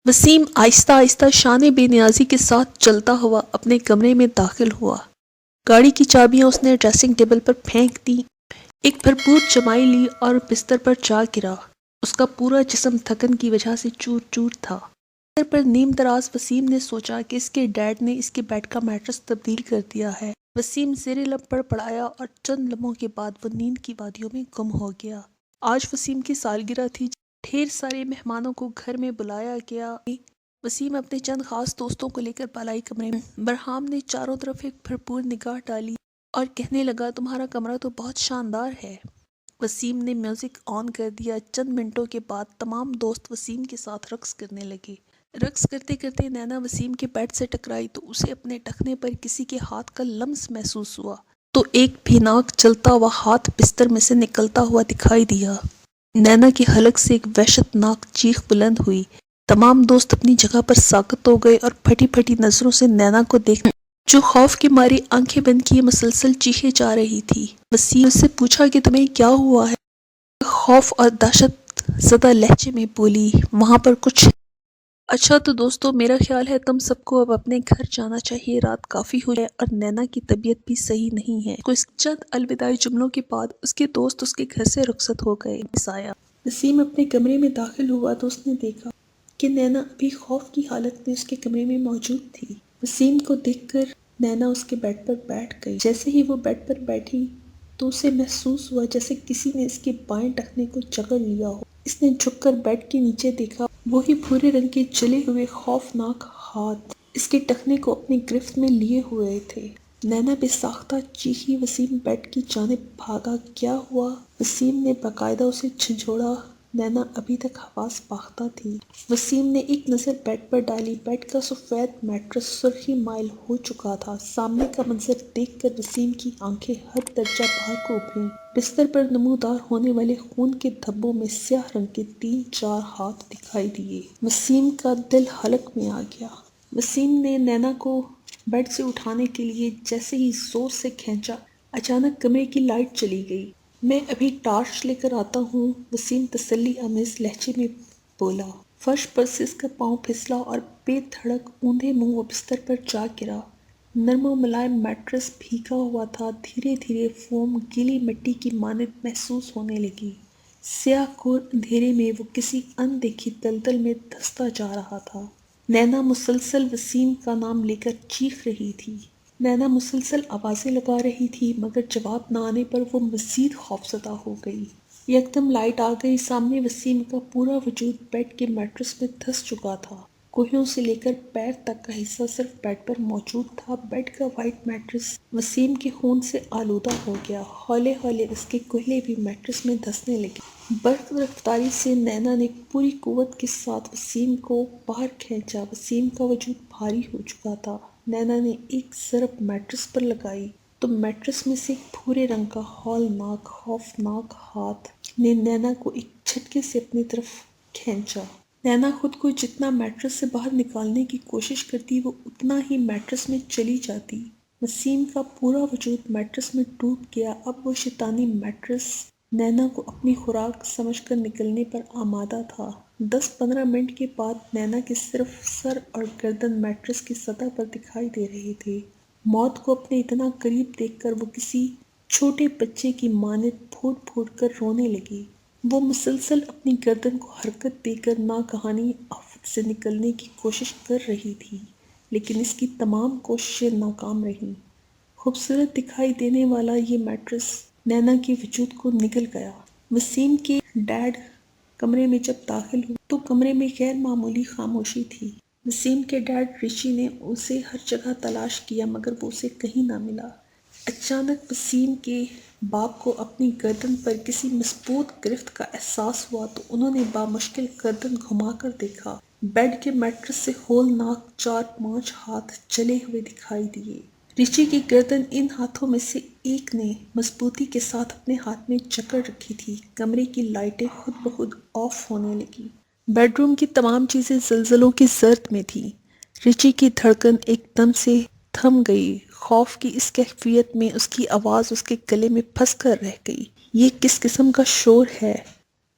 وسیم آہستہ آہستہ شان بے نیازی کے ساتھ چلتا ہوا اپنے کمرے میں داخل ہوا۔ گاڑی کی چابیاں اس نے ڈریسنگ ٹیبل پر پھینک دی، ایک بھرپور چمائی لی اور بستر پر جا گرا۔ اس کا پورا جسم تھکن کی وجہ سے چور چور تھا۔ بستر پر نیم دراز وسیم نے سوچا کہ اس کے ڈیڈ نے اس کے بیڈ کا میٹرس تبدیل کر دیا ہے۔ وسیم زیر لب پڑپڑایا اور چند لمحوں کے بعد وہ نیند کی وادیوں میں گم ہو گیا۔ آج وسیم کی سالگرہ تھی، ڈھیر سارے مہمانوں کو گھر میں بلایا گیا۔ وسیم اپنے چند خاص دوستوں کو لے کر بالائی کمرے میں۔ برہام نے چاروں طرف ایک بھرپور نگاہ ڈالی اور کہنے لگا، تمہارا کمرہ تو بہت شاندار ہے۔ وسیم نے میوزک آن کر دیا۔ چند منٹوں کے بعد تمام دوست وسیم کے ساتھ رقص کرنے لگے۔ رقص کرتے کرتے نینا وسیم کے بیڈ سے ٹکرائی تو اسے اپنے ٹخنے پر کسی کے ہاتھ کا لمس محسوس ہوا، تو ایک بھیناک چلتا ہوا ہاتھ بستر میں سے نکلتا ہوا دکھائی دیا۔ نینا کے حلق سے ایک وحشتناک چیخ بلند ہوئی۔ تمام دوست اپنی جگہ پر ساکت ہو گئے اور پھٹی پھٹی نظروں سے نینا کو دیکھنے، جو خوف کے ماری آنکھیں بند کیے مسلسل چیخے جا رہی تھی۔ وسیم اس سے پوچھا کہ تمہیں کیا ہوا ہے؟ خوف اور دہشت زدہ لہجے میں بولی، وہاں پر کچھ۔ اچھا تو دوستو، میرا خیال ہے تم سب کو اب اپنے گھر جانا چاہیے، رات کافی ہو جائے اور نینا کی طبیعت بھی صحیح نہیں ہے۔ کچھ چند الوداعی جملوں کے بعد اس کے دوست اس کے گھر سے رخصت ہو گئے۔ وسیم اپنے کمرے میں داخل ہوا تو اس نے دیکھا کہ نینا ابھی خوف کی حالت میں اس کے کمرے میں موجود تھی۔ وسیم کو دیکھ کر نینا اس کے بیڈ پر بیٹھ گئی۔ جیسے ہی وہ بیڈ پر بیٹھی تو اسے محسوس ہوا جیسے کسی نے اس کے بائیں ٹخنے کو جکڑ لیا ہو۔ اس نے جھک کر بیڈ کے نیچے دیکھا، وہی بھورے رنگ کے جلے ہوئے خوفناک ہاتھ اس کے ٹخنے کو اپنی گرفت میں لیے ہوئے تھے۔ نینا بے ساختہ چیخی۔ وسیم بیڈ کی جانب بھاگا۔ کیا ہوا؟ وسیم نے باقاعدہ اسے جھنجھوڑا۔ نینا ابھی تک حواس باختہ تھی۔ وسیم نے ایک نظر بیڈ پر ڈالی۔ بیڈ کا سفید میٹرس سرخی مائل ہو چکا تھا۔ سامنے کا منظر دیکھ کر وسیم کی آنکھیں حد درجہ باہر کو ابھریں۔ بستر پر نمودار ہونے والے خون کے دھبوں میں سیاہ رنگ کے 3-4 ہاتھ دکھائی دیے۔ وسیم کا دل حلق میں آ گیا۔ وسیم نے نینا کو بیڈ سے اٹھانے کے لیے جیسے ہی زور سے کھینچا، اچانک کمرے کی لائٹ چلی گئی۔ میں ابھی ٹارچ لے کر آتا ہوں، وسیم تسلی آمیز لہجے میں بولا۔ فرش پر سے اس کا پاؤں پھسلا اور بے دھڑک اوندھے منہ وہ بستر پر جا گرا۔ نرم و ملائم میٹرس بھیگا ہوا تھا۔ دھیرے دھیرے فوم گیلی مٹی کی مانند محسوس ہونے لگی۔ سیاہ کور اندھیرے میں وہ کسی ان دیکھی دلدل میں دھنستا جا رہا تھا۔ نینا مسلسل وسیم کا نام لے کر چیخ رہی تھی۔ نینا مسلسل آوازیں لگا رہی تھی مگر جواب نہ آنے پر وہ مزید خوفزدہ ہو گئی۔ یکدم لائٹ آ گئی۔ سامنے وسیم کا پورا وجود بیڈ کے میٹرس میں دھنس چکا تھا۔ کوہنیوں سے لے کر پیر تک کا حصہ صرف بیڈ پر موجود تھا۔ بیڈ کا وائٹ میٹرس وسیم کے خون سے آلودہ ہو گیا۔ ہولے ہولے اس کے کوہلے بھی میٹرس میں دھنسنے لگے۔ برق رفتاری سے نینا نے پوری قوت کے ساتھ وسیم کو باہر کھینچا۔ وسیم کا وجود بھاری ہو چکا تھا۔ نینا نے ایک ضرب میٹرس پر لگائی تو میٹرس میں سے ایک بھورے رنگ کا ہولناک خوفناک ہاتھ نے نینا کو ایک جھٹکے سے اپنی طرف کھینچا۔ نینا خود کو جتنا میٹرس سے باہر نکالنے کی کوشش کرتی وہ اتنا ہی میٹرس میں چلی جاتی۔ وسیم کا پورا وجود میٹرس میں ڈوب گیا۔ اب وہ شیطانی میٹرس نینا کو اپنی خوراک سمجھ کر نکلنے پر آمادہ تھا۔ 10-15 منٹ کے بعد نینا کے صرف سر اور گردن میٹرس کی سطح پر دکھائی دے رہے تھے۔ موت کو اپنے اتنا قریب دیکھ کر وہ کسی چھوٹے بچے کی مانند پھوٹ پھوٹ کر رونے لگی۔ وہ مسلسل اپنی گردن کو حرکت دے کر ناگہانی آفت سے نکلنے کی کوشش کر رہی تھی، لیکن اس کی تمام کوششیں ناکام رہیں۔ خوبصورت دکھائی دینے والا یہ میٹرس نینا کے وجود کو نگل گیا۔ وسیم کے ڈیڈ کمرے میں جب داخل ہوئے تو کمرے میں غیر معمولی خاموشی تھی۔ وسیم کے ڈیڈ رشی نے اسے ہر جگہ تلاش کیا مگر وہ اسے کہیں نہ ملا۔ اچانک وسیم کے باپ کو اپنی گردن پر کسی مضبوط گرفت کا احساس ہوا تو انہوں نے بامشکل گردن گھما کر دیکھا۔ بیڈ کے میٹرس سے ہولناک 4-5 ہاتھ چلے ہوئے دکھائی دیے۔ رشی کی گردن ان ہاتھوں میں سے ایک نے مضبوطی کے ساتھ اپنے ہاتھ میں جکڑ رکھی تھی۔ کمرے کی لائٹیں خود بخود آف ہونے لگیں۔ بیڈ روم کی تمام چیزیں زلزلوں کی زرد میں تھیں۔ رچی کی دھڑکن ایک دم سے تھم گئی۔ خوف کی اس کیفیت میں اس کی آواز اس کے گلے میں پھنس کر رہ گئی۔ یہ کس قسم کا شور ہے؟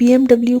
BMW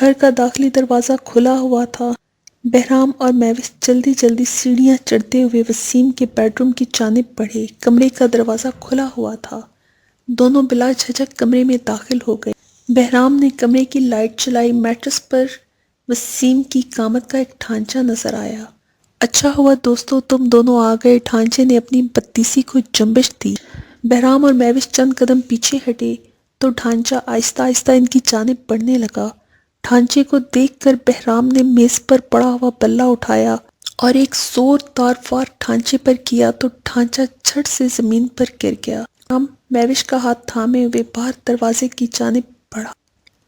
گھر کا داخلی دروازہ کھلا ہوا تھا۔ بہرام اور میوش جلدی جلدی سیڑھیاں چڑھتے ہوئے وسیم کے بیڈ روم کی جانب بڑھے۔ کمرے کا دروازہ کھلا ہوا تھا۔ دونوں بلا جھجک کمرے میں داخل ہو گئے۔ بہرام نے کمرے کی لائٹ چلائی۔ میٹرس پر وسیم کی قامت کا ایک ڈھانچہ نظر آیا۔ اچھا ہوا دوستو تم دونوں آ گئے، ڈھانچے نے اپنی بتیسی کو جنبش دی۔ بہرام اور میوش چند قدم پیچھے ہٹے تو ڈھانچہ آہستہ آہستہ ان کی جانب بڑھنے لگا۔ ڈھانچے کو دیکھ کر بہرام نے میز پر پڑا ہوا بلہ اٹھایا اور ایک زوردار وار ڈھانچے پر کیا تو ڈھانچہ جھٹ سے زمین پر گر گیا۔ ہم میوش کا ہاتھ تھامے ہوئے باہر دروازے کی جانب بڑھا۔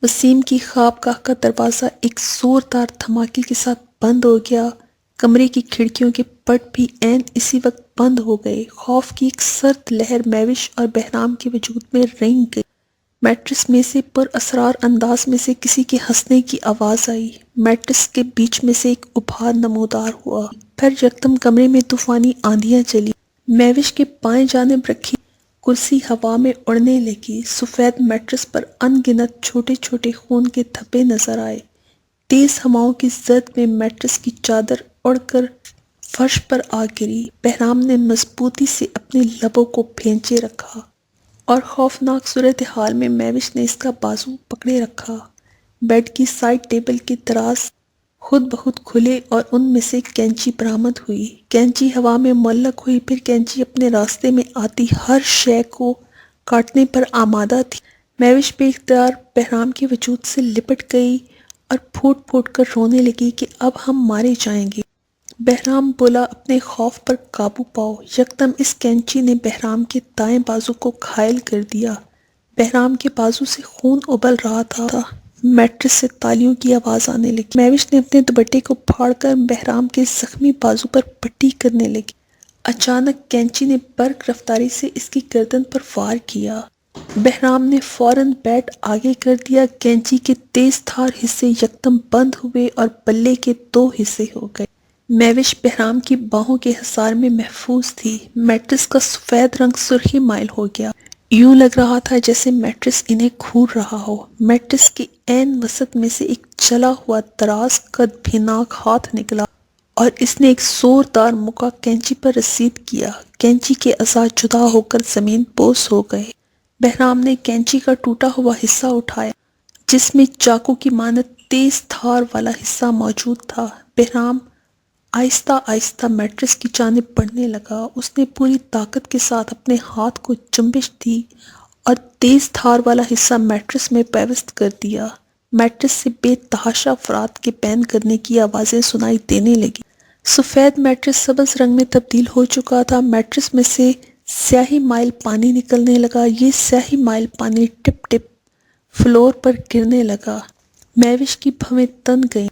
وسیم کی خوابگاہ کا دروازہ ایک زوردار دھماکے کے ساتھ بند ہو گیا۔ کمرے کی کھڑکیوں کے پٹ بھی عین اسی وقت بند ہو گئے۔ خوف کی ایک سرد لہر میوش اور بہرام کے وجود میں رینگ گئی۔ میٹرس میں سے پر اسرار انداز میں سے کسی کے ہنسنے کی آواز آئی۔ میٹرس کے بیچ میں سے ایک ابھار نمودار ہوا۔ پھر یکدم کمرے میں طوفانی آندھیاں چلی۔ میوش کے بائیں جانب رکھی کرسی ہوا میں اڑنے لگی۔ سفید میٹرس پر ان گنت چھوٹے چھوٹے خون کے دھبے نظر آئے۔ تیز ہواؤں کی زد میں میٹرس کی چادر اڑ کر فرش پر آ گری۔ بہرام نے مضبوطی سے اپنے لبوں کو بھینچے رکھا اور خوفناک صورتحال میں میوش نے اس کا بازو پکڑے رکھا۔ بیڈ کی سائیڈ ٹیبل کے دراز خود بخود کھلے اور ان میں سے کینچی برآمد ہوئی۔ کینچی ہوا میں معلق ہوئی، پھر کینچی اپنے راستے میں آتی ہر شے کو کاٹنے پر آمادہ تھی۔ میوش بے اختیار بہرام کے وجود سے لپٹ گئی اور پھوٹ پھوٹ کر رونے لگی کہ اب ہم مارے جائیں گے۔ بہرام بولا اپنے خوف پر قابو پاؤ۔ یکدم اس کینچی نے بہرام کے دائیں بازو کو گھائل کر دیا۔ بہرام کے بازو سے خون ابل رہا تھا۔ میٹرس سے تالیوں کی آواز آنے لگی۔ میوش نے اپنے دوپٹے کو پھاڑ کر بہرام کے زخمی بازو پر پٹی کرنے لگی۔ اچانک کینچی نے برق رفتاری سے اس کی گردن پر وار کیا۔ بہرام نے فوراً بیٹ آگے کر دیا۔ کینچی کے تیز دھار حصے یکدم بند ہوئے اور بلے کے دو حصے ہو گئے۔ میوش بہرام کی باہوں کے حصار میں محفوظ تھی۔ میٹرس کا سفید رنگ سرخی مائل ہو گیا۔ یوں لگ رہا تھا جیسے میٹرس انہیں گھور رہا ہو۔ میٹرس کے عین وسط میں سے ایک جلا ہوا دراز قد بھیناک ہاتھ نکلا اور اس نے ایک زوردار مکہ کینچی پر رسید کیا۔ کینچی کے اعضاء جدا ہو کر زمین بوس ہو گئے۔ بہرام نے کینچی کا ٹوٹا ہوا حصہ اٹھایا جس میں چاقو کی مانند تیز دھار والا حصہ موجود تھا۔ بہرام آہستہ آہستہ میٹرس کی جانب بڑھنے لگا۔ اس نے پوری طاقت کے ساتھ اپنے ہاتھ کو جنبش دی اور تیز دھار والا حصہ میٹرس میں پیوست کر دیا۔ میٹرس سے بے تحاشا افراد کے بین کرنے کی آوازیں سنائی دینے لگی۔ سفید میٹرس سبز رنگ میں تبدیل ہو چکا تھا۔ میٹرس میں سے سیاہی مائل پانی نکلنے لگا۔ یہ سیاہی مائل پانی ٹپ ٹپ فلور پر گرنے لگا۔ میوش کی بھویں تن گئیں۔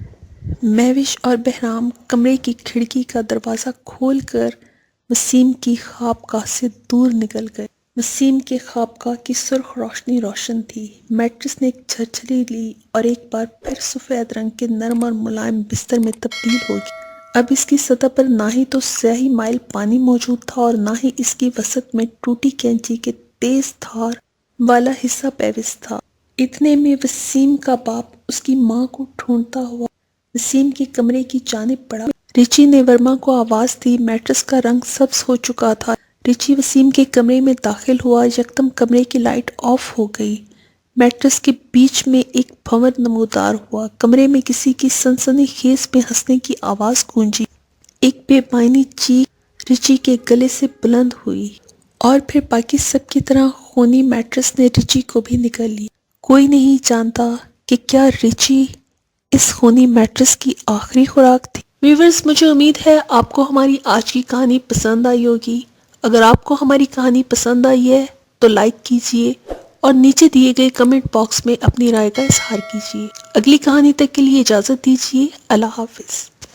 میوش اور بہرام کمرے کی کھڑکی کا دروازہ کھول کر وسیم کی خوابگاہ سے دور نکل گئے۔ وسیم کے خوابگاہ کی سرخ روشنی روشن تھی۔ میٹرس نے ایک جھرجھری لی اور ایک بار پھر سفید رنگ کے نرم اور ملائم بستر میں تبدیل ہو گئی۔ اب اس کی سطح پر نہ ہی تو سیاہی مائل پانی موجود تھا اور نہ ہی اس کی وسط میں ٹوٹی کینچی کے تیز دھار والا حصہ پیوست تھا۔ اتنے میں وسیم کا باپ اس کی ماں کو ڈھونڈتا ہوا وسیم کے کمرے کی جانب بڑھا۔ رچی نے ورما کو آواز دی۔ میٹرس کا رنگ سبز ہو چکا تھا۔ رچی وسیم کے کمرے میں داخل ہوا۔ یکدم کمرے کی لائٹ آف ہو گئی۔ میٹرس کے بیچ میں ایک بھنور نمودار ہوا۔ کمرے میں کسی کی سنسنی خیز میں ہنسنے کی آواز گونجی۔ ایک بے معنی چیخ رچی کے گلے سے بلند ہوئی اور پھر باقی سب کی طرح خونی میٹرس نے رچی کو بھی نگل لی۔ کوئی نہیں جانتا کہ کیا رچی اس خونی میٹرس کی آخری خوراک تھی۔ ویورز، مجھے امید ہے آپ کو ہماری آج کی کہانی پسند آئی ہوگی۔ اگر آپ کو ہماری کہانی پسند آئی ہے تو لائک کیجئے اور نیچے دیے گئے کمنٹ باکس میں اپنی رائے کا اظہار کیجئے۔ اگلی کہانی تک کے لیے اجازت دیجئے۔ اللہ حافظ۔